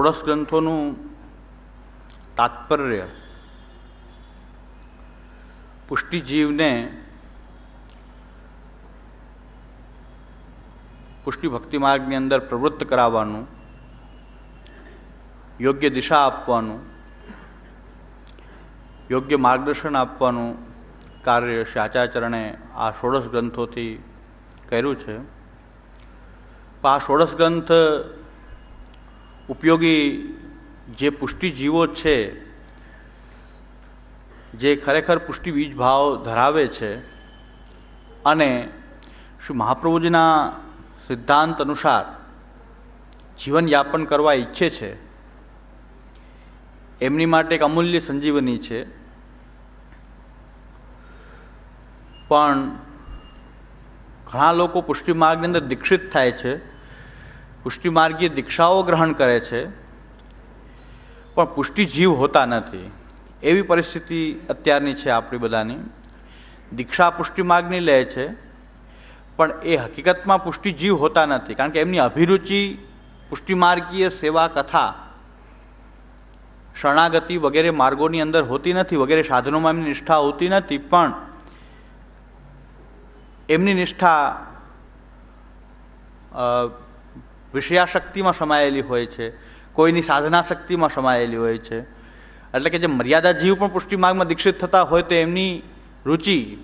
ષોડશ ગ્રંથોનું તાત્પર્ય પુષ્ટિજીવને પુષ્ટિ ભક્તિ માર્ગની અંદર પ્રવૃત્ત કરાવવાનું, યોગ્ય દિશા આપવાનું, યોગ્ય માર્ગદર્શન આપવાનું કાર્ય શ્રી આચાર્યચરણે આ ષોડશ ગ્રંથોથી કર્યું છે. આ ષોડશ ગ્રંથ ઉપયોગી જે પુષ્ટિજીવો છે, જે ખરેખર પુષ્ટિ બીજ ભાવ ધરાવે છે અને શ્રી મહાપ્રભુજીના સિદ્ધાંત અનુસાર જીવનયાપન કરવા ઈચ્છે છે, એમની માટે એક અમૂલ્ય સંજીવની છે. પણ ઘણા લોકો પુષ્ટિ માર્ગની અંદર દીક્ષિત થાય છે, પુષ્ટિ માર્ગીય દીક્ષાઓ ગ્રહણ કરે છે, પણ પુષ્ટિ જીવ હોતા નથી. એવી પરિસ્થિતિ અત્યારની છે આપણી બધાની. દીક્ષા પુષ્ટિ માર્ગની લે છે, પણ એ હકીકતમાં પુષ્ટિ જીવ હોતા નથી, કારણ કે એમની અભિરુચિ પુષ્ટિ માર્ગીય સેવા, કથા, શરણાગતિ વગેરે માર્ગોની અંદર હોતી નથી, વગેરે સાધનોમાં એમની નિષ્ઠા હોતી નથી. પણ એમની નિષ્ઠા વિષયાશક્તિમાં સમાયેલી હોય છે, કોઈની સાધના શક્તિમાં સમાયેલી હોય છે. એટલે કે જે મર્યાદા જીવ પણ પુષ્ટિ માર્ગમાં દીક્ષિત થતા હોય તો એમની રુચિ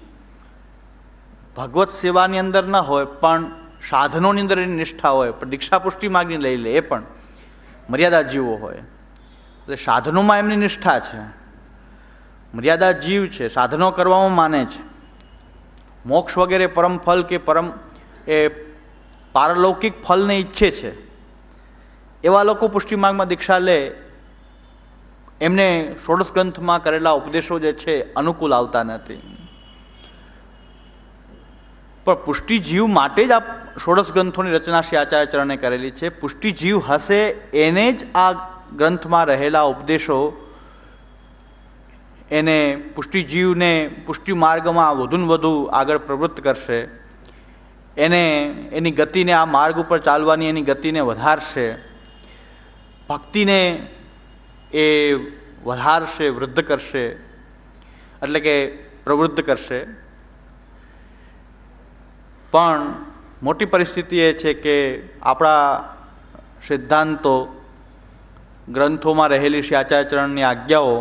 ભગવત સેવાની અંદર ન હોય, પણ સાધનોની અંદર એની નિષ્ઠા હોય. પણ દીક્ષા પુષ્ટિ માર્ગની લઈ લે એ પણ મર્યાદા જીવો હોય. એટલે સાધનોમાં એમની નિષ્ઠા છે, મર્યાદા જીવ છે, સાધનો કરવામાં માને છે. મોક્ષ વગેરે પરમ ફલ કે પારલૌકિક ફલને ઈચ્છે છે. એવા લોકો પુષ્ટિ માર્ગમાં દીક્ષા લે, એમને ષોડશ ગ્રંથમાં કરેલા ઉપદેશો જે છે અનુકૂળ આવતા નથી. પણ પુષ્ટિ જીવ માટે જ આ ષોડશ ગ્રંથોની રચના શ્રી આચાર્યચરણે કરેલી છે. પુષ્ટિ જીવ હશે એને જ આ ગ્રંથમાં રહેલા ઉપદેશો એને પુષ્ટિ જીવને પુષ્ટિ માર્ગમાં વધુને વધુ આગળ પ્રવૃત્ત કરશે. એને એની ગતિને, આ માર્ગ ઉપર ચાલવાની એની ગતિને વધારશે, ભક્તિને એ વધારશે, વૃદ્ધ કરશે, એટલે કે પ્રવૃત્ત કરશે. પણ મોટી પરિસ્થિતિ એ છે કે આપણા સિદ્ધાંતો, ગ્રંથોમાં રહેલી શ્રી આચાર્યચરણની આજ્ઞાઓ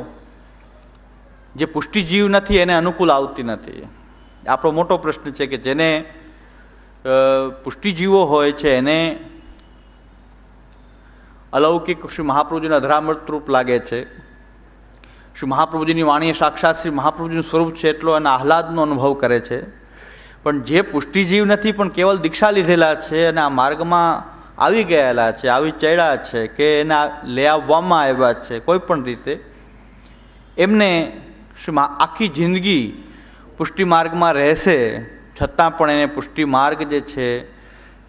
જે પુષ્ટિજીવ નથી એને અનુકૂળ આવતી નથી. આપણો મોટો પ્રશ્ન છે કે જેને પુષ્ટિજીવો હોય છે એને અલૌકિક શ્રી મહાપ્રભુજીના અધરામૃત રૂપ લાગે છે. શ્રી મહાપ્રભુજીની વાણી સાક્ષાત શ્રી મહાપ્રભુજીનું સ્વરૂપ છે એટલો એના આહલાદનો અનુભવ કરે છે. પણ જે પુષ્ટિજીવ નથી, પણ કેવલ દીક્ષા લીધેલા છે અને આ માર્ગમાં આવી ગયેલા છે, આવી ચડ્યા છે કે એને લઈ આવવામાં આવ્યા છે કોઈ પણ રીતે, એમને આખી જિંદગી પુષ્ટિ માર્ગમાં રહેશે છતાં પણ એને પુષ્ટિ માર્ગ જે છે,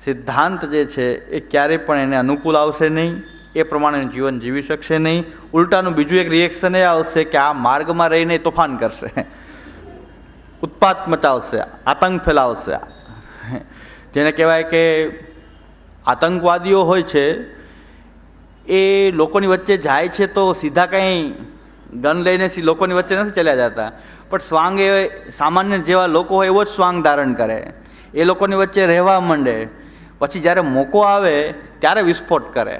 સિદ્ધાંત જે છે એ ક્યારેય પણ એને અનુકૂળ આવશે નહીં, એ પ્રમાણેનું જીવન જીવી શકશે નહીં. ઉલટાનું બીજું એક રિએક્શન એ આવશે કે આ માર્ગમાં રહીને તોફાન કરશે, ઉત્પાત મચાવશે, આતંક ફેલાવશે. જેને કહેવાય કે આતંકવાદીઓ હોય છે એ લોકોની વચ્ચે જાય છે તો સીધા કંઈ ગન લઈને લોકોની વચ્ચે નથી ચાલ્યા જતા, પણ સ્વાંગ એ સામાન્ય જેવા લોકો હોય એવો જ સ્વાંગ ધારણ કરે, એ લોકોની વચ્ચે રહેવા માંડે. પછી જ્યારે મોકો આવે ત્યારે વિસ્ફોટ કરે.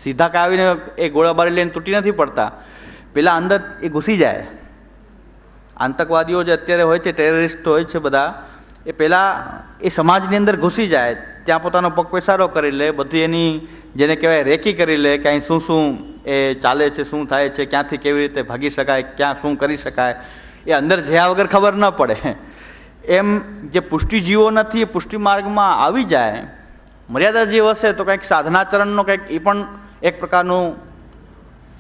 સીધા કાંઈ આવીને એ ગોળાબારી લઈને તૂટી નથી પડતા, પેલા અંદર એ ઘૂસી જાય. આતંકવાદીઓ જે અત્યારે હોય છે, ટેરરિસ્ટ હોય છે બધા, એ પહેલાં એ સમાજની અંદર ઘૂસી જાય, ત્યાં પોતાનો પગ પેસારો કરી લે, બધી એની જેને કહેવાય રેકી કરી લે કે અહીં શું શું એ ચાલે છે, શું થાય છે, ક્યાંથી કેવી રીતે ભાગી શકાય, ક્યાં શું કરી શકાય, એ અંદર જયા વગર ખબર ન પડે. એમ જે પુષ્ટિજીવો નથી એ પુષ્ટિ માર્ગમાં આવી જાય. મર્યાદા જીવ હશે તો કંઈક સાધનાચરણનો કંઈક એ પણ એક પ્રકારનું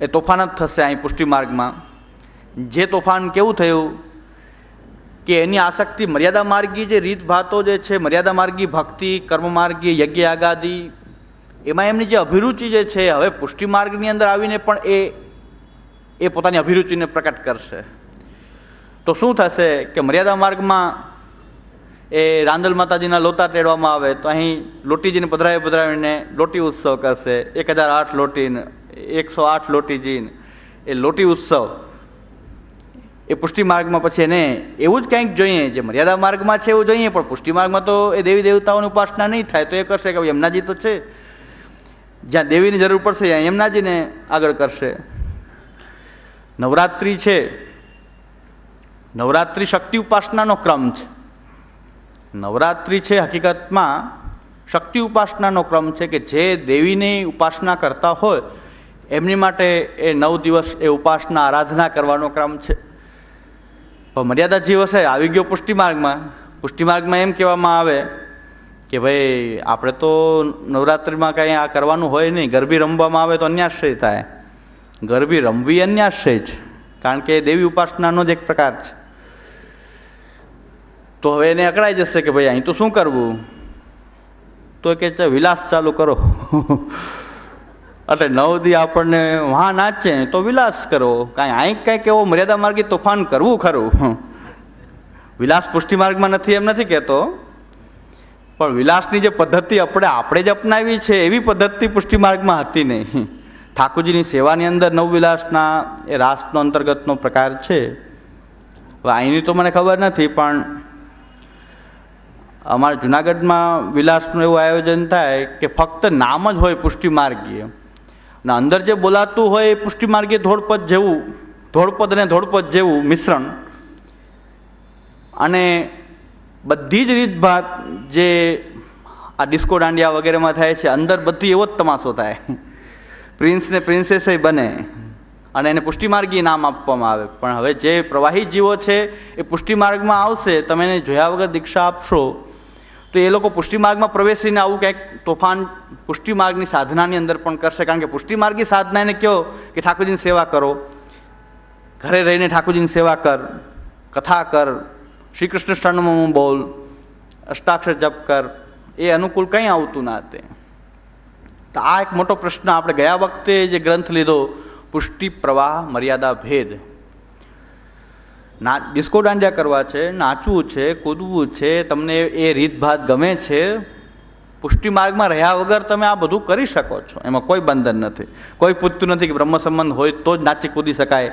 એ તોફાન જ થશે અહીં પુષ્ટિ માર્ગમાં. જે તોફાન કેવું થયું કે એની આસક્તિ મર્યાદા માર્ગી જે રીતભાતો જે છે, મર્યાદા માર્ગી ભક્તિ, કર્મ માર્ગી યજ્ઞ યાગાદી, એમાં એમની જે અભિરુચિ જે છે હવે પુષ્ટિ માર્ગની અંદર આવીને પણ એ પોતાની અભિરુચિને પ્રકટ કરશે. તો શું થશે કે મર્યાદા માર્ગમાં એ રાંદલ માતાજીના લોટા તેડવામાં આવે તો અહીં લોટીજીને પધરાવીને લોટી ઉત્સવ કરશે, 1008 લોટીને 108 લોટીજી, એ લોટી ઉત્સવ એ પુષ્ટિ માર્ગમાં પછી એને એવું જ કંઈક જોઈએ જે મર્યાદા માર્ગમાં છે એવું જોઈએ, પણ પુષ્ટિ માર્ગમાં તો એ દેવી દેવતાઓની ઉપાસના નહીં થાય, તો એ કરશે કે યમુનાજી તો છે, જ્યાં દેવીની જરૂર પડશે ત્યાં યમુનાજીને આગળ કરશે. નવરાત્રિ છે, નવરાત્રિ શક્તિ ઉપાસનાનો ક્રમ છે. નવરાત્રિ છે હકીકતમાં શક્તિ ઉપાસનાનો ક્રમ છે કે જે દેવીની ઉપાસના કરતા હોય એમની માટે એ 9 દિવસ એ ઉપાસના આરાધના કરવાનો ક્રમ છે. પણ મર્યાદા જીવ હશે આવી ગયો પુષ્ટિ માર્ગમાં, પુષ્ટિ માર્ગમાં એમ કહેવામાં આવે કે ભાઈ આપણે તો નવરાત્રિમાં કાંઈ આ કરવાનું હોય નહીં, ગરબી રમવામાં આવે તો અન્યાશ્રય થાય. ગરબી રમવી અન્યાશ્રય છે, કારણ કે દેવી ઉપાસનાનો જ એક પ્રકાર છે. તો હવે એને અકળાઈ જશે કે ભાઈ અહીં તો શું કરવું, તો કે વિલાસ ચાલુ કરો. એટલે 9 દી આપણને વહાં નાચે તો વિલાસ કરો, કાંઈ અહીં કાંઈક એવો મર્યાદા માર્ગી તોફાન કરવું ખરું. વિલાસ પુષ્ટિ માર્ગમાં નથી એમ નથી કહેતો, પણ વિલાસની જે પદ્ધતિ આપણે જ અપનાવી છે એવી પદ્ધતિ પુષ્ટિ માર્ગમાં હતી નહીં. ઠાકોરજીની સેવાની અંદર 9 વિલાસના એ રાસનો અંતર્ગતનો પ્રકાર છે. હવે અહીંની તો મને ખબર નથી, પણ અમારા જુનાગઢમાં વિલાસનું એવું આયોજન થાય કે ફક્ત નામ જ હોય પુષ્ટિ માર્ગીય, અને અંદર જે બોલાતું હોય એ પુષ્ટિ માર્ગીય ધોળપદ જેવું, ધોળપદ અને ધોળપદ જેવું મિશ્રણ, અને બધી જ રીતભાત જે આ ડિસ્કો દાંડિયા વગેરેમાં થાય છે અંદર બધી એવો જ તમાશો થાય. પ્રિન્સ ને પ્રિન્સેસ બને અને એને પુષ્ટિ માર્ગીય નામ આપવામાં આવે. પણ હવે જે પ્રવાહી જીવો છે એ પુષ્ટિ માર્ગમાં આવશે, તમે એને જોયા વગર દીક્ષા આપશો તો એ લોકો પુષ્ટિ માર્ગમાં પ્રવેશીને આવું કંઈક તોફાન પુષ્ટિ માર્ગની સાધનાની અંદર પણ કરશે. કારણ કે પુષ્ટિ માર્ગી સાધના એને કહો કે ઠાકોરજીની સેવા કરો, ઘરે રહીને ઠાકોરજીની સેવા કર, કથા કર, શ્રી કૃષ્ણ શરણમ બોલ, અષ્ટાક્ષર જપ કર, એ અનુકૂળ કંઈ આવતું ના તે. તો આ એક મોટો પ્રશ્ન આપણે ગયા વખતે જે ગ્રંથ લીધો પુષ્ટિ પ્રવાહ મર્યાદા ભેદ, ડિસ્કો દાંડિયા કરવા છે, નાચવું છે, કૂદવું છે, તમને એ રીતભાત ગમે છે, પુષ્ટિ માર્ગમાં રહ્યા વગર તમે આ બધું કરી શકો છો, એમાં કોઈ બંધન નથી. કોઈ પૂછતું નથી કે બ્રહ્મ સંબંધ હોય તો જ નાચી કૂદી શકાય,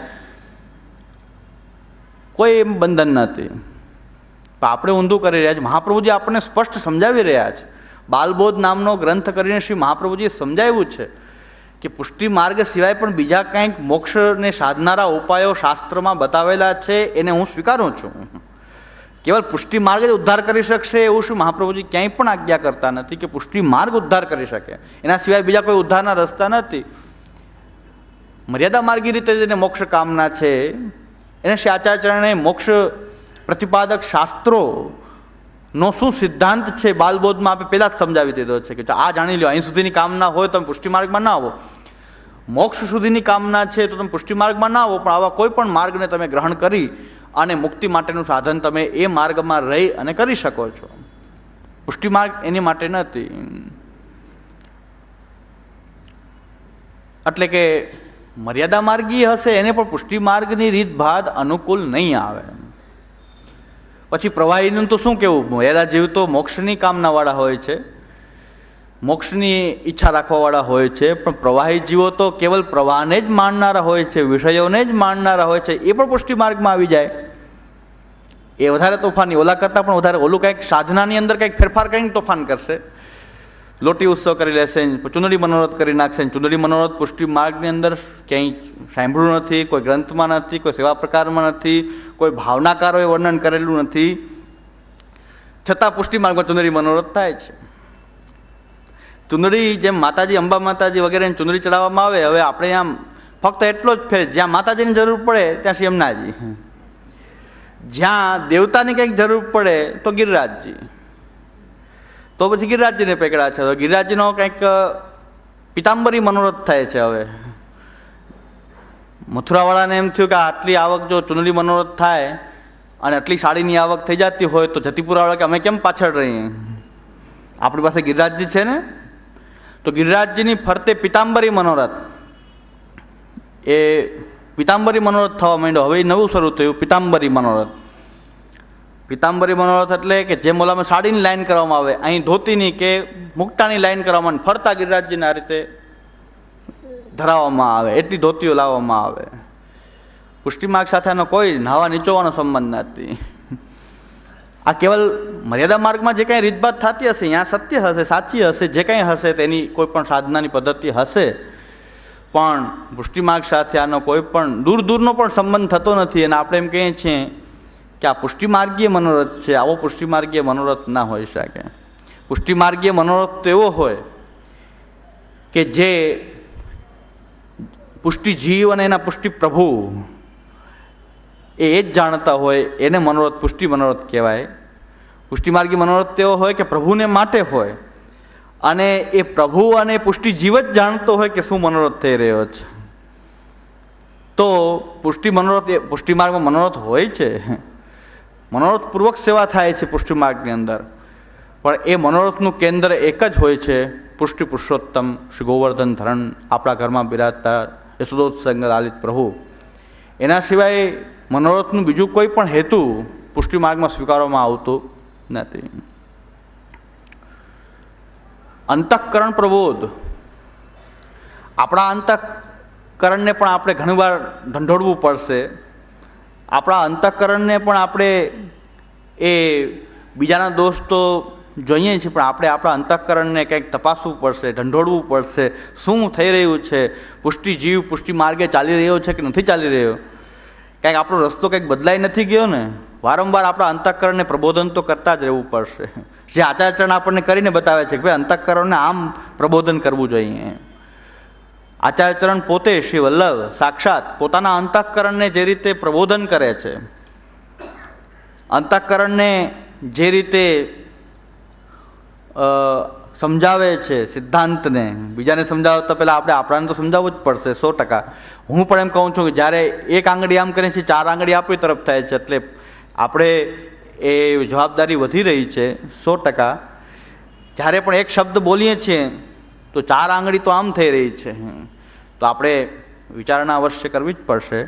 કોઈ એમ બંધન નથી. આપણે ઊંધું કરી રહ્યા છીએ. મહાપ્રભુજી આપણને સ્પષ્ટ સમજાવી રહ્યા છે. બાલબોધ નામનો ગ્રંથ કરીને શ્રી મહાપ્રભુજીએ સમજાવ્યું છે કે પુષ્ટિ માર્ગ સિવાય પણ બીજા કંઈક મોક્ષને સાધનારા ઉપાયો શાસ્ત્રમાં બતાવેલા છે, એને હું સ્વીકારું છું. કેવલ પુષ્ટિ માર્ગ જ ઉદ્ધાર કરી શકશે એવું શું મહાપ્રભુજી ક્યાંય પણ આજ્ઞા કરતા નથી કે પુષ્ટિ માર્ગ ઉદ્ધાર કરી શકે, એના સિવાય બીજા કોઈ ઉદ્ધારના રસ્તા નથી. મર્યાદા માર્ગી રીતે જેને મોક્ષ કામના છે એને શ્રી આચાર્યચરણે મોક્ષ પ્રતિપાદક શાસ્ત્રોનો શું સિદ્ધાંત છે બાલબોધમાં આપણે પહેલાં જ સમજાવી દીધો છે કે આ જાણી લો, અહીં સુધીની કામના હોય તો તમે પુષ્ટિ માર્ગમાં ના આવો, મોક્ષ સુધીની કામના છે તો તમે પુષ્ટિ માર્ગમાં ના આવો, પણ આવા કોઈ પણ માર્ગને તમે ગ્રહણ કરી અને મુક્તિ માટેનું સાધન તમે એ માર્ગમાં રહી અને કરી શકો છો. પુષ્ટિ માર્ગ એની માટે નથી. એટલે કે મર્યાદા માર્ગી હશે એને પણ પુષ્ટિ માર્ગની રીતભાત અનુકૂળ નહીં આવે. પછી પ્રવાહીનું તો શું કહેવું, મર્યાદા જીવ તો મોક્ષની કામનાવાળા હોય છે, મોક્ષની ઈચ્છા રાખવાવાળા હોય છે, પણ પ્રવાહી જીવો તો કેવલ પ્રવાહને જ માણનારા હોય છે, વિષયોને જ માણનારા હોય છે, એ પણ પુષ્ટિ માર્ગમાં આવી જાય. એ વધારે તોફાની, ઓલા કરતાં પણ વધારે, ઓલું કંઈક સાધનાની અંદર કંઈક ફેરફાર કરીને તોફાન કરશે, લોટી ઉત્સવ કરી લેશે, ચુંદડી મનોરથ કરી નાખશે. ચુંદડી મનોરથ પુષ્ટિ માર્ગની અંદર ક્યાંય સાંભળ્યું નથી, કોઈ ગ્રંથમાં નથી, કોઈ સેવા પ્રકારમાં નથી, કોઈ ભાવનાકારોએ વર્ણન કરેલું નથી, છતાં પુષ્ટિ માર્ગમાં ચુંદડી મનોરથ થાય છે. ચુંદડી જેમ માતાજી, અંબા માતાજી વગેરે ચુંદડી ચડાવવામાં આવે, હવે આપણે આમ ફક્ત એટલો જ ફેર, જ્યાં માતાજીની જરૂર પડે ત્યાં શ્રી યમુનાજી, જ્યાં દેવતાની કંઈક જરૂર પડે તો ગિરિરાજજી, તો પછી ગિરિરાજજીને પકડ્યા છે. ગિરિરાજજીનો કંઈક પિતાંબરી મનોરથ થાય છે. હવે મથુરાવાળાને એમ થયું કે આટલી આવક જો ચુંદડી મનોરથ થાય અને આટલી સાડીની આવક થઈ જતી હોય તો જતીપુરાવાળા કે અમે કેમ પાછળ રહીએ, આપણી પાસે ગિરિરાજજી છે ને. તો ગિરિરાજજીની ફરતે પિતાંબરી મનોરથ, એ પિતાંબરી મનોરથ થવા માંડ્યો. હવે નવું શરૂ થયું પિતાંબરી મનોરથ. પિતાંબરી મનોરથ એટલે કે જે મોલામાં સાડીની લાઈન કરવામાં આવે, અહીં ધોતીની કે મુકટાની લાઈન કરવામાં, ફરતા ગિરિરાજજીને આ રીતે ધરાવવામાં આવે, એટલી ધોતીઓ લાવવામાં આવે. પુષ્ટિ માર્ગ સાથે આનો કોઈ નાવા નીચોવાનો સંબંધ નથી. આ કેવલ મર્યાદા માર્ગમાં જે કાંઈ રીતભાત થતી હશે, ત્યાં સત્ય હશે, સાચી હશે, જે કાંઈ હશે તેની કોઈ પણ સાધનાની પદ્ધતિ હશે, પણ પુષ્ટિ માર્ગ સાથે આનો કોઈ પણ દૂર દૂરનો પણ સંબંધ થતો નથી. અને આપણે એમ કહીએ છીએ કે આ પુષ્ટિ માર્ગીય મનોરથ છે, આવો પુષ્ટિ માર્ગીય મનોરથ ના હોઈ શકે. પુષ્ટિ માર્ગીય મનોરથ તો એવો હોય કે જે પુષ્ટિ જીવ અને એના પુષ્ટિ પ્રભુ એ જ જાણતા હોય, એને મનોરથ પુષ્ટિ મનોરથ કહેવાય. પુષ્ટિ માર્ગી મનોરથ તેવો હોય કે પ્રભુને માટે હોય, અને એ પ્રભુ અને પુષ્ટિ જીવ જ જાણતો હોય કે શું મનોરથ થઈ રહ્યો છે. તો પુષ્ટિ મનોરથ એ પુષ્ટિ માર્ગમાં મનોરથ હોય છે, મનોરથપૂર્વક સેવા થાય છે પુષ્ટિ માર્ગની અંદર, પણ એ મનોરથનું કેન્દ્ર એક જ હોય છે, પુષ્ટિ પુરુષોત્તમ શ્રી ગોવર્ધન ધરણ આપણા ઘરમાં બિરાજતા યશોદોત્સંગ લાલિત પ્રભુ. એના સિવાય મનોરથનું બીજું કોઈ પણ હેતુ પુષ્ટિ માર્ગમાં સ્વીકારવામાં આવતું નથી. અંતઃકરણ પ્રબોધ, આપણા અંતઃકરણને પણ આપણે ઘણીવાર ઢંઢોળવું પડશે. આપણા અંતઃકરણને પણ આપણે એ બીજાના દોષ તો જોઈએ છીએ, પણ આપણે આપણા અંતઃકરણને કંઈક તપાસવું પડશે, ઢંઢોળવું પડશે. શું થઈ રહ્યું છે? પુષ્ટિ જીવ પુષ્ટિ માર્ગે ચાલી રહ્યો છે કે નથી ચાલી રહ્યો? કંઈક આપણો રસ્તો કંઈક બદલાઈ નથી ગયો ને? વારંવાર આપણા અંતઃકરણને પ્રબોધન તો કરતા જ રહેવું પડશે. જે આચાર્યચરણ આપણને કરીને બતાવે છે કે ભાઈ અંતઃકરણને આમ પ્રબોધન કરવું જોઈએ. આચાર્યચરણ પોતે શ્રી વલ્લભ સાક્ષાત પોતાના અંતઃકરણને જે રીતે પ્રબોધન કરે છે, અંતઃકરણને જે રીતે સમજાવે છે, સિદ્ધાંતને બીજાને સમજાવતા પહેલાં આપણે આપણાને તો સમજાવવું જ પડશે 100%. હું પણ એમ કહું છું કે જ્યારે એક આંગળી આમ કરીએ છીએ, 4 આંગળી આપણી તરફ થાય છે, એટલે આપણે એ જવાબદારી વધી રહી છે 100%. જ્યારે પણ એક શબ્દ બોલીએ છીએ તો 4 આંગળી તો આમ થઈ રહી છે, તો આપણે વિચારણા અવશ્ય કરવી જ પડશે.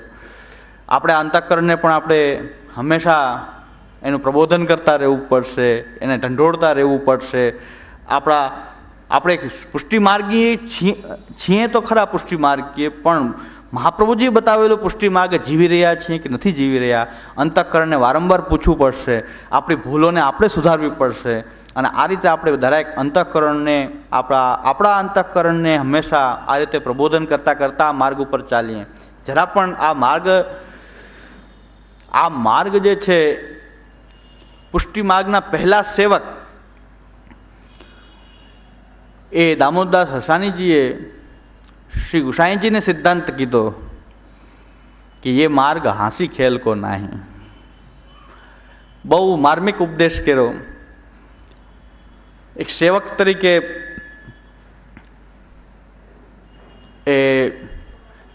આપણે અંતઃકરણને પણ આપણે હંમેશા એનું પ્રબોધન કરતા રહેવું પડશે, એને ઢંઢોળતા રહેવું પડશે. આપણે પુષ્ટિ માર્ગીય છીએ તો ખરા, પુષ્ટિ માર્ગીય, પણ મહાપ્રભુજીએ બતાવેલો પુષ્ટિ માર્ગ જીવી રહ્યા છીએ કે નથી જીવી રહ્યા, અંતઃકરણને વારંવાર પૂછવું પડશે. આપણી ભૂલોને આપણે સુધારવી પડશે. અને આ રીતે આપણે દરેક અંતઃકરણને આપણા અંતઃકરણને હંમેશા આ રીતે પ્રબોધન કરતાં કરતાં આ માર્ગ ઉપર ચાલીએ. જરા પણ આ માર્ગ જે છે, પુષ્ટિ માર્ગના પહેલા સેવક એ દામોદરદાસ હસાણીજીએ શ્રી ગુસાઈજીને સિદ્ધાંત કીધો કે ये मार्ग हांसी खेल को नहीं. બહુ માર્મિક ઉપદેશ કર્યો. એક સેવક તરીકે એ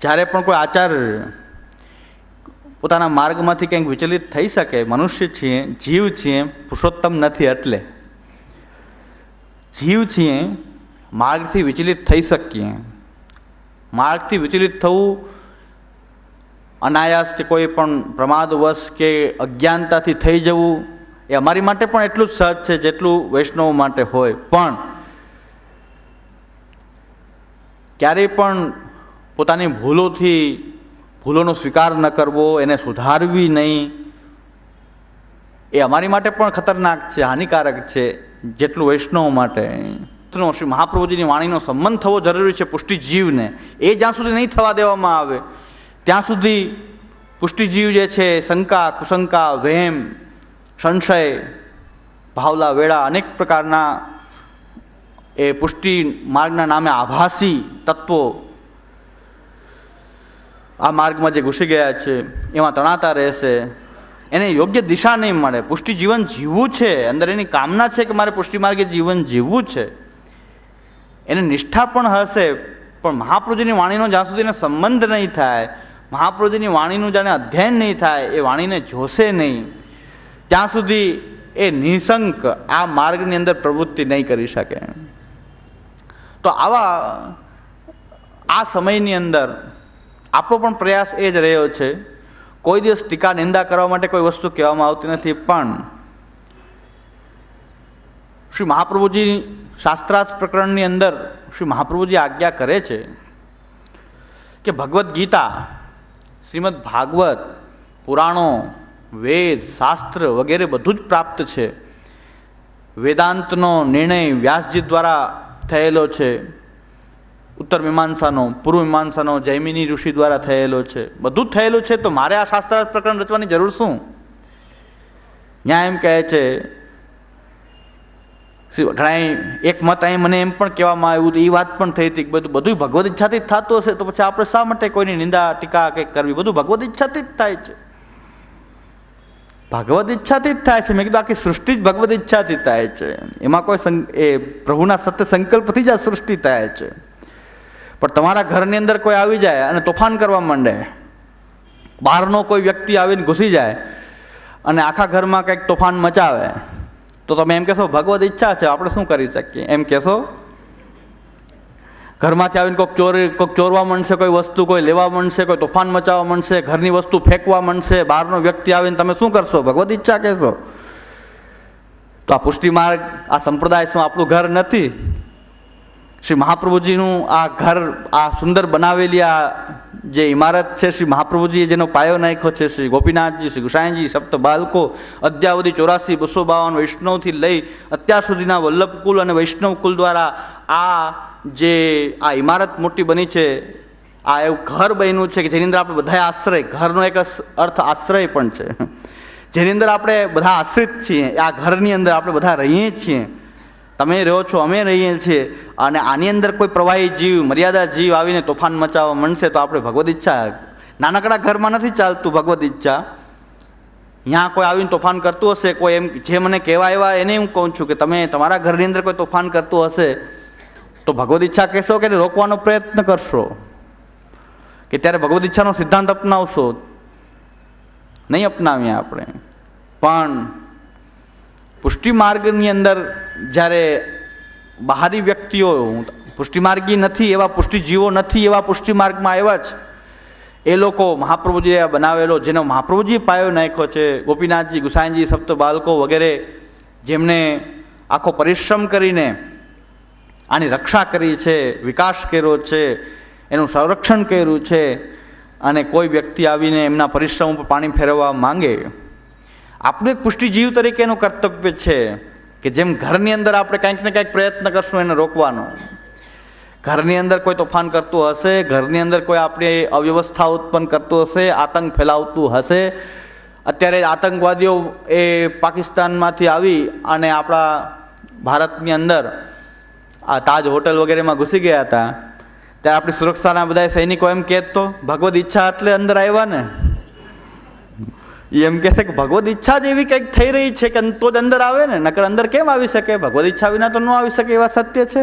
જ્યારે પણ કોઈ આચાર્ય પોતાના માર્ગમાંથી કંઈક વિચલિત થઈ શકે, મનુષ્ય છીએ, જીવ છીએ, પુરુષોત્તમ નથી, એટલે જીવ છીએ, માર્ગથી વિચલિત થઈ શકીએ. માર્ગથી વિચલિત થવું અનાયાસ કે કોઈ પણ પ્રમાદવશ કે અજ્ઞાનતાથી થઈ જવું એ અમારી માટે પણ એટલું જ સહજ છે જેટલું વૈષ્ણવ માટે હોય. પણ ક્યારેય પણ પોતાની ભૂલોનો સ્વીકાર ન કરવો, એને સુધારવી નહીં, એ અમારી માટે પણ ખતરનાક છે, હાનિકારક છે જેટલું વૈષ્ણવ માટે. શ્રી મહાપ્રભુજીની વાણીનો સંબંધ થવો જરૂરી છે પુષ્ટિ જીવને. એ જ્યાં સુધી નહીં થવા દેવામાં આવે ત્યાં સુધી પુષ્ટિ જીવ જે છે શંકા, કુશંકા, વહેમ, સંશય, ભાવલા, વેળા, અનેક પ્રકારના એ પુષ્ટિ માર્ગના નામે આભાસી તત્વો આ માર્ગમાં જે ઘૂસી ગયા છે એમાં તણાતા રહેશે. એને યોગ્ય દિશા નહીં મળે. પુષ્ટિ જીવન જીવવું છે, અંદર એની કામના છે કે મારે પુષ્ટિ માર્ગે જીવન જીવવું છે, એને નિષ્ઠા પણ હશે, પણ મહાપ્રભુજીની વાણીનો જ્યાં સુધી એને સંબંધ નહીં થાય, મહાપ્રભુજીની વાણીનું જાણે અધ્યયન નહીં થાય, એ વાણીને જોશે નહીં, ત્યાં સુધી એ નિઃશંક આ માર્ગની અંદર પ્રવૃત્તિ નહીં કરી શકે. તો આ સમયની અંદર આપણો પણ પ્રયાસ એ જ રહ્યો છે. કોઈ દિવસ ટીકા નિંદા કરવા માટે કોઈ વસ્તુ કહેવામાં આવતી નથી, પણ શ્રી મહાપ્રભુજી શાસ્ત્રાર્થ પ્રકરણની અંદર શ્રી મહાપ્રભુજી આજ્ઞા કરે છે કે ભગવદ્ ગીતા, શ્રીમદ ભાગવત, પુરાણો, વેદ, શાસ્ત્ર વગેરે બધું જ પ્રાપ્ત છે. વેદાંતનો નિર્ણય વ્યાસજી દ્વારા થયેલો છે. ઉત્તર મીમાંસાનો, પૂર્વ મીમાંસાનો જૈમિની ઋષિ દ્વારા થયેલો છે. બધું જ થયેલું છે. તો મારે આ શાસ્ત્રાર્થ પ્રકરણ રચવાની જરૂર શું? ત્યાં એમ કહે છે, ઘણા એક મત અહીં મને એમ પણ કહેવામાં આવ્યું, એ વાત પણ થઈ હતી કે બધું ભગવદ ઈચ્છાથી જ થતું હશે, તો પછી આપણે શા માટે કોઈની નિંદા ટીકા કંઈક કરવી? બધું ભગવદ ઈચ્છાથી જ થાય છે. ભગવદ ઈચ્છાથી જ થાય છે. મેં કીધું આખી સૃષ્ટિ જ ભગવદ ઈચ્છાથી થાય છે. એમાં કોઈ એ પ્રભુના સત્ય સંકલ્પથી જ આ સૃષ્ટિ થાય છે. પણ તમારા ઘરની અંદર કોઈ આવી જાય અને તોફાન કરવા માંડે, બહારનો કોઈ વ્યક્તિ આવીને ઘૂસી જાય અને આખા ઘરમાં કંઈક તોફાન મચાવે, તો તમે એમ કહેશો ભગવદ ઈચ્છા છે, આપણે શું કરી શકીએ? એમ કહેશો? ઘરમાંથી આવીને કોઈક ચોરવા માંડશે, કોઈ વસ્તુ કોઈ લેવા માંડશે, કોઈ તોફાન મચાવવા માંડશે, ઘરની વસ્તુ ફેંકવા માંડશે, બહારનો વ્યક્તિ આવીને તમે શું કરશો? ભગવદ ઈચ્છા કહેશો? તો આ પુષ્ટિ માર્ગ, આ સંપ્રદાય શું આપણું ઘર નથી? શ્રી મહાપ્રભુજીનું આ ઘર, આ સુંદર બનાવેલી આ જે ઇમારત છે, શ્રી મહાપ્રભુજીએ જેનો પાયો નાખ્યો છે, શ્રી ગોપીનાથજી, શ્રી ગુસાઈજી, સપ્ત બાલકો, અદ્યાવધિ 84 252 વૈષ્ણવથી લઈ અત્યાર સુધીના વલ્લભકુલ અને વૈષ્ણવ કુલ દ્વારા આ ઇમારત મોટી બની છે. આ એવું ઘર બન્યું છે કે જેની અંદર આપણે બધા આશ્રય, ઘરનો એક અર્થ આશ્રય પણ છે, જેની અંદર આપણે બધા આશ્રિત છીએ. આ ઘરની અંદર આપણે બધા રહીએ છીએ. તમે રહો છો, અમે રહીએ છીએ. અને આની અંદર કોઈ પ્રવાહી જીવ, મર્યાદા જીવ આવીને તોફાન મચાવવા માંડશે તો આપણે ભગવદ ઈચ્છા, નાનકડા ઘરમાં નથી ચાલતું ભગવદ ઈચ્છા. ત્યાં કોઈ આવીને તોફાન કરતું હશે, કોઈ એમ જે મને કહેવા આવ્યા એને હું કહું છું કે તમે તમારા ઘરની અંદર કોઈ તોફાન કરતું હશે તો ભગવદ ઈચ્છા કહેશો કે રોકવાનો પ્રયત્ન કરશો? કે ત્યારે ભગવદ ઈચ્છાનો સિદ્ધાંત અપનાવશો? નહીં અપનાવીએ આપણે. પણ પુષ્ટિ માર્ગની અંદર જ્યારે બહારી વ્યક્તિઓ, પુષ્ટિમાર્ગી નથી એવા, પુષ્ટિજીવો નથી એવા પુષ્ટિ માર્ગમાં આવ્યા છે, એ લોકો મહાપ્રભુજીએ બનાવેલો, જેનો મહાપ્રભુજીએ પાયો નાખ્યો છે, ગોપીનાથજી, ગુસાઈજી, સપ્ત બાલકો વગેરે, જેમણે આખો પરિશ્રમ કરીને આની રક્ષા કરી છે, વિકાસ કર્યો છે, એનું સંરક્ષણ કર્યું છે. અને કોઈ વ્યક્તિ આવીને એમના પરિશ્રમ ઉપર પાણી ફેરવવા માંગે, આપણું એક પુષ્ટિજીવ તરીકેનું કર્તવ્ય છે કે જેમ ઘરની અંદર આપણે કંઈક ને કંઈક પ્રયત્ન કરશું એને રોકવાનો. ઘરની અંદર કોઈ તોફાન કરતું હશે, ઘરની અંદર કોઈ આપણી અવ્યવસ્થા ઉત્પન્ન કરતું હશે, આતંક ફેલાવતું હશે. અત્યારે આતંકવાદીઓ એ પાકિસ્તાનમાંથી આવી અને આપણા ભારતની અંદર આ તાજ હોટલ વગેરેમાં ઘૂસી ગયા હતા, ત્યારે આપણી સુરક્ષાના બધા સૈનિકો એમ કહેતો ભગવદ ઈચ્છા એટલે અંદર આવ્યા ને. એમ કહેશે કે ભગવદ ઈચ્છા જ એવી કંઈક થઈ રહી છે કે તો જ અંદર આવે ને, નકર અંદર કેમ આવી શકે? ભગવદ ઈચ્છા વિના તો ન આવી શકે, એવા સત્ય છે.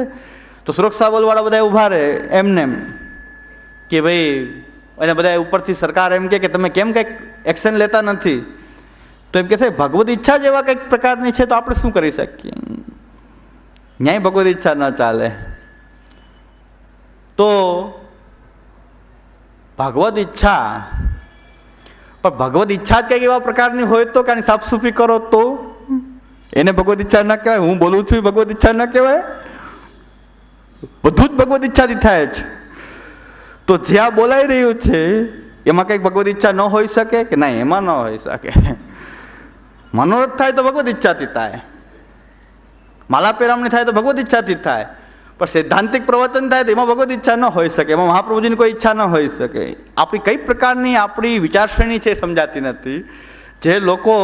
તો સુરક્ષા બલવાળા બધા ઊભા રહે એમને કે ભાઈ, અને બધા ઉપરથી સરકાર એમ કે તમે કેમ કંઈક એક્શન લેતા નથી? તો એમ કહેશે ભગવદ ઈચ્છા જ એવા કંઈક પ્રકારની છે તો આપણે શું કરી શકીએ? ન્યાય ભગવદ ઈચ્છા ન ચાલે. તો ભગવદ ઈચ્છા, પણ ભગવદ ઈચ્છા જ કંઈક એવા પ્રકારની હોય તો કાંઈ સાફસૂફી કરો તો એને ભગવદ ઈચ્છા ન કહેવાય? હું બોલું છું ભગવદ ઈચ્છા ન કહેવાય? બધું જ ભગવદ ઈચ્છાથી થાય છે. તો જ્યાં બોલાઈ રહ્યું છે એમાં કંઈક ભગવદ ઈચ્છા ન હોઈ શકે કે નહીં? એમાં ન હોઈ શકે. મનોરથ થાય તો ભગવદ ઈચ્છાથી થાય, માલા પેરામણી થાય તો ભગવદ ઈચ્છાથી થાય, પણ સૈદ્ધાંતિક પ્રવચન થાય તો એમાં ભગવદ ઈચ્છા ન હોઈ શકે, એમાં મહાપ્રભુજીની કોઈ ઈચ્છા ન હોઈ શકે. આપણી કઈ પ્રકારની આપણી વિચારશ્રેણી છે સમજાતી નથી. જે લોકો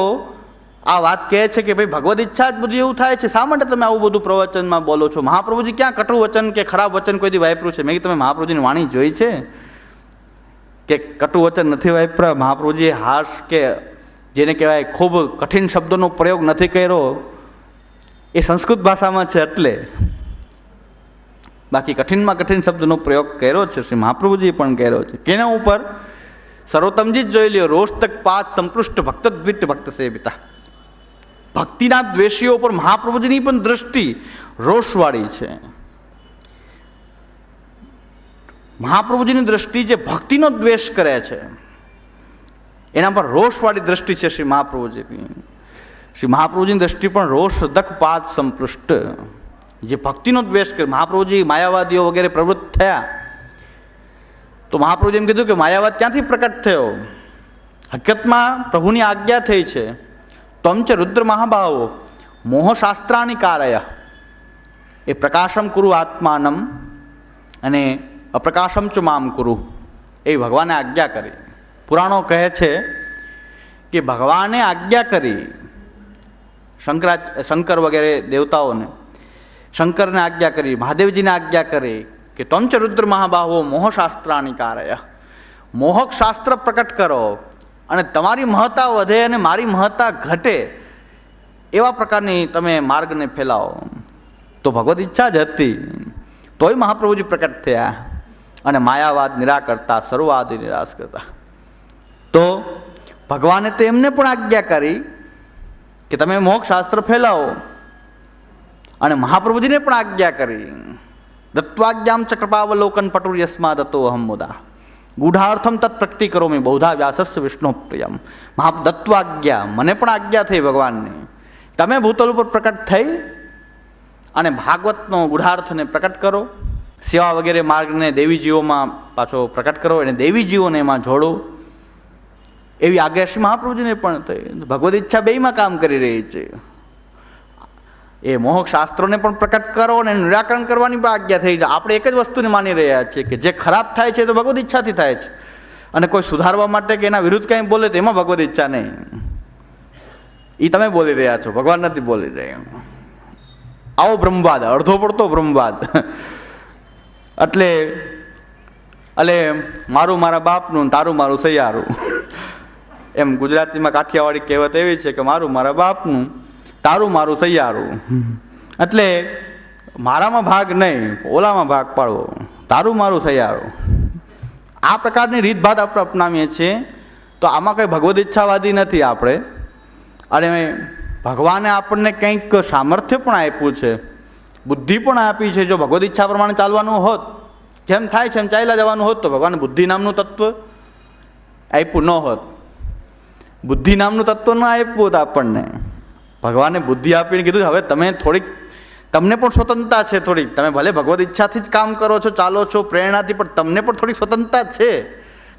આ વાત કહે છે કે ભાઈ ભગવદ ઈચ્છા જ બધું એવું થાય છે, શા માટે તમે આવું બધું પ્રવચનમાં બોલો છો? મહાપ્રભુજી ક્યાં કટુ વચન કે ખરાબ વચન કોઈ દી વાપર્યું છે? મેં કીધું તમે મહાપ્રભુજીની વાણી જોઈ છે કે કટુ વચન નથી વાપર્યા? મહાપ્રભુજીએ હાશ કે જેને કહેવાય ખૂબ કઠિન શબ્દોનો પ્રયોગ નથી કર્યો, એ સંસ્કૃત ભાષામાં છે એટલે. બાકી કઠિનમાં કઠિન શબ્દનો પ્રયોગ કર્યો છે, શ્રી મહાપ્રભુજી પણ કર્યો છે. કેના ઉપર? સર્વોત્તમજી જ જોઈ લ્યો, રોષ તક પાત સંપૃષ્ટ ભક્ત દ્વિટ ભક્ત સેવિતા. ભક્તિના દ્વેષીઓ પર મહાપ્રભુજીની પણ દ્રષ્ટિ રોષવાળી છે. મહાપ્રભુજીની દ્રષ્ટિ જે ભક્તિનો દ્વેષ કરે છે એના પર રોષવાળી દ્રષ્ટિ છે શ્રી મહાપ્રભુજીની. શ્રી મહાપ્રભુજીની દ્રષ્ટિ પણ રોષ દક પાત સંપૃષ્ટ, જે ભક્તિનો દ્વેષ કરે. મહાપ્રભુજી માયાવાદીઓ વગેરે પ્રવૃત્ત થયા તો મહાપ્રભુજી એમ કીધું કે માયાવાદ ક્યાંથી પ્રકટ થયો? હકીકતમાં પ્રભુની આજ્ઞા થઈ છે, ત્વમ ચ રુદ્ર મહાભાવો મોહશાસ્ત્રાની કારય એ પ્રકાશમ કુરુ આત્માનમ અને અપ્રકાશમ ચ મામ કુરુ, એ ભગવાને આજ્ઞા કરી. પુરાણો કહે છે કે ભગવાને આજ્ઞા કરી શંકર વગેરે દેવતાઓને, શંકરને આજ્ઞા કરી, મહાદેવજીને આજ્ઞા કરી કે ત્વમ ચ રુદ્ર મહાબાહો મોહશાસ્ત્રાની કારય, મોહક શાસ્ત્ર પ્રકટ કરો અને તમારી મહત્તા વધે અને મારી મહત્તા ઘટે એવા પ્રકારની તમે માર્ગને ફેલાવો. તો ભગવદ ઈચ્છા જ હતી, તોય મહાપ્રભુજી પ્રકટ થયા અને માયાવાદ નિરાકરતા, સર્વવાદ નિરાશ કરતા. તો ભગવાને તો એમને પણ આજ્ઞા કરી કે તમે મોક્ષ શાસ્ત્ર ફેલાવો, અને મહાપ્રભુજીને પણ આજ્ઞા કરી દત્વાજ્ઞામ ચ કૃપાવલોકન પટુર્યસ્મા દત્તો અહમ મુદા ગૂઢાર્થમ તત્ પ્રકટી કરો મેં બૌધા વ્યાસસ્ય વિષ્ણુ પ્રિયમ. દત્વાજ્ઞા, મને પણ આજ્ઞા થઈ ભગવાનની, તમે ભૂતલ ઉપર પ્રકટ થઈ અને ભાગવતનો ગૂઢાર્થને પ્રકટ કરો, સેવા વગેરે માર્ગને દેવીજીઓમાં પાછો પ્રકટ કરો અને દેવીજીઓને એમાં જોડો, એવી આજ્ઞા શ્રી મહાપ્રભુજીને પણ થઈ. ભગવદ ઈચ્છા બેયમાં કામ કરી રહી છે. એ મોહક શાસ્ત્રોને પણ પ્રકટ કરો અને નિરાકરણ કરવાની પણ આજ્ઞા થઈ છે. આપણે એક જ વસ્તુને માની રહ્યા છીએ કે જે ખરાબ થાય છે તો ભગવદ ઈચ્છાથી થાય છે, અને કોઈ સુધારવા માટે કે એના વિરુદ્ધ કંઈ બોલે તો એમાં ભગવદ ઈચ્છા નહીં. એ તમે બોલી રહ્યા છો, ભગવાન નથી બોલી રહ્યા. આવો બ્રહ્મવાદ, અડધો પડતો બ્રહ્મવાદ. એટલે મારું મારા બાપનું, તારું મારું સૈયારું, એમ ગુજરાતીમાં કાઠિયાવાડી કહેવત એવી છે કે મારું મારા બાપનું, તારું મારું સૈયારું. એટલે મારામાં ભાગ નહીં, ઓલામાં ભાગ પાડવો, તારું મારું સૈયારું. આ પ્રકારની રીતભાત આપણે અપનાવીએ છીએ. તો આમાં કંઈ ભગવદ ઈચ્છાવાદી નથી આપણે. અને ભગવાને આપણને કંઈક સામર્થ્ય પણ આપ્યું છે, બુદ્ધિ પણ આપી છે. જો ભગવદ ઈચ્છા પ્રમાણે ચાલવાનું હોત, જેમ થાય છે એમ ચાલ્યા જવાનું હોત, તો ભગવાને બુદ્ધિ નામનું તત્વ આપ્યું ન હોત. બુદ્ધિ નામનું તત્વ ન આપ્યું હોત આપણને. ભગવાને બુદ્ધિ આપીને કીધું હવે તમે થોડીક, તમને પણ સ્વતંત્રતા છે થોડીક, તમે ભલે ભગવદ ઈચ્છાથી જ કામ કરો છો, ચાલો છો પ્રેરણાથી, પણ તમને પણ થોડીક સ્વતંત્રતા છે,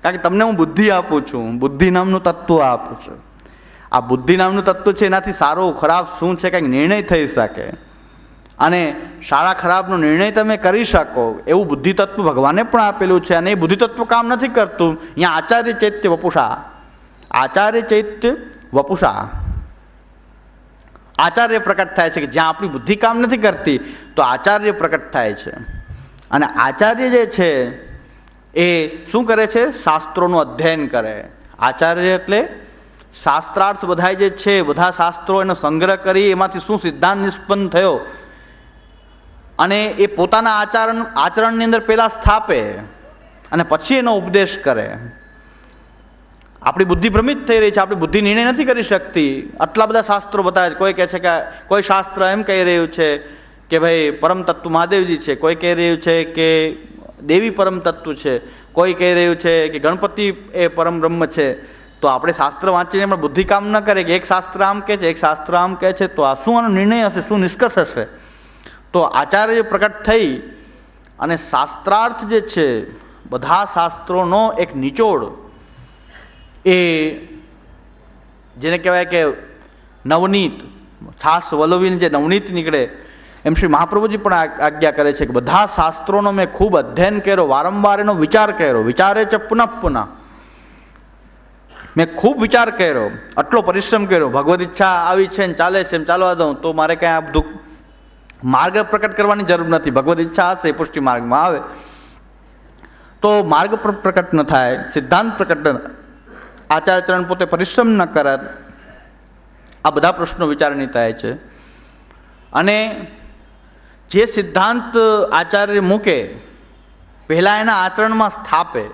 કારણ કે તમને હું બુદ્ધિ આપું છું, બુદ્ધિ નામનું તત્વ આપું છું. આ બુદ્ધિ નામનું તત્વ છે, એનાથી સારું ખરાબ શું છે કંઈક નિર્ણય થઈ શકે, અને સારા ખરાબનો નિર્ણય તમે કરી શકો એવું બુદ્ધિ તત્વ ભગવાને પણ આપેલું છે. અને એ બુદ્ધિ તત્વ કામ નથી કરતું. અહીંયા આચાર્ય ચૈત્ય વપુષા, આચાર્ય ચૈત્ય વપુષા, આચાર્ય પ્રકટ થાય છે કે જ્યાં આપણી બુદ્ધિ કામ નથી કરતી તો આચાર્ય પ્રકટ થાય છે. અને આચાર્ય જે છે એ શું કરે છે? શાસ્ત્રોનું અધ્યયન કરે. આચાર્ય એટલે શાસ્ત્રાર્થ બધા જે છે, બધા શાસ્ત્રો એનો સંગ્રહ કરી એમાંથી શું સિદ્ધાંત નિષ્પન્ન થયો અને એ પોતાના આચરણની અંદર પહેલાં સ્થાપે અને પછી એનો ઉપદેશ કરે. આપણી બુદ્ધિ ભ્રમિત થઈ રહી છે, આપણી બુદ્ધિ નિર્ણય નથી કરી શકતી. આટલા બધા શાસ્ત્રો બતાવે છે. કોઈ કહે છે કે કોઈ શાસ્ત્ર એમ કહી રહ્યું છે કે ભાઈ પરમ તત્વ મહાદેવજી છે, કોઈ કહી રહ્યું છે કે દેવી પરમ તત્વ છે, કોઈ કહી રહ્યું છે કે ગણપતિ એ પરમ બ્રહ્મ છે. તો આપણે શાસ્ત્ર વાંચીને એમાં બુદ્ધિ કામ ન કરે કે એક શાસ્ત્ર આમ કહે છે, એક શાસ્ત્ર આમ કહે છે, તો આ શું આનો નિર્ણય હશે, શું નિષ્કર્ષ હશે? તો આચાર્ય પ્રકટ થઈ અને શાસ્ત્રાર્થ જે છે, બધા શાસ્ત્રોનો એક નિચોડ, એ જેને કહેવાય કે નવનીત, છાસ વલોવીને જે નવનીત નીકળે, એમ શ્રી મહાપ્રભુજી પણ આજ્ઞા કરે છે કે બધા શાસ્ત્રોનો મેં ખૂબ અધ્યયન કર્યો, વારંવાર એનો વિચાર કર્યો, વિચારે છે પુનઃ પુનઃ, મેં ખૂબ વિચાર કર્યો, આટલો પરિશ્રમ કર્યો. ભગવદ ઈચ્છા આવી છે ને ચાલે છે એમ ચાલવા દઉં તો મારે કંઈ આ બધું માર્ગ પ્રકટ કરવાની જરૂર નથી. ભગવદ ઈચ્છા હશે પુષ્ટિ માર્ગમાં આવે તો માર્ગ પ્રકટ ન થાય, સિદ્ધાંત પ્રકટ ન, આચાર્યચરણ પોતે પરિશ્રમ ન કરે, આ બધા પ્રશ્નો વિચારણી થાય છે. અને જે સિદ્ધાંત આચાર્ય મૂકે પહેલાં એના આચરણમાં સ્થાપે,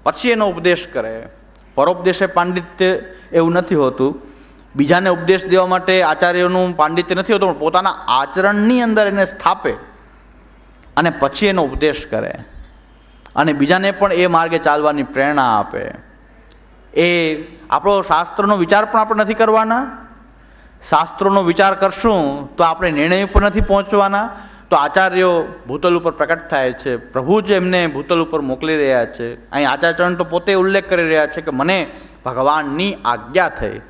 પછી એનો ઉપદેશ કરે. પરોપદેશે પાંડિત્ય એવું નથી હોતું. બીજાને ઉપદેશ દેવા માટે આચાર્યનું પાંડિત્ય નથી હોતું, પણ પોતાના આચરણની અંદર એને સ્થાપે અને પછી એનો ઉપદેશ કરે અને બીજાને પણ એ માર્ગે ચાલવાની પ્રેરણા આપે. એ આપણો શાસ્ત્રનો વિચાર પણ આપણે નથી કરવાના. શાસ્ત્રોનો વિચાર કરશું તો આપણે નિર્ણય પર નથી પહોંચવાના. તો આચાર્યો ભૂતલ ઉપર પ્રકટ થાય છે, પ્રભુ જ એમને ભૂતલ ઉપર મોકલી રહ્યા છે. અહીં આચાર્યચરણ તો પોતે ઉલ્લેખ કરી રહ્યા છે કે મને ભગવાનની આજ્ઞા થઈ.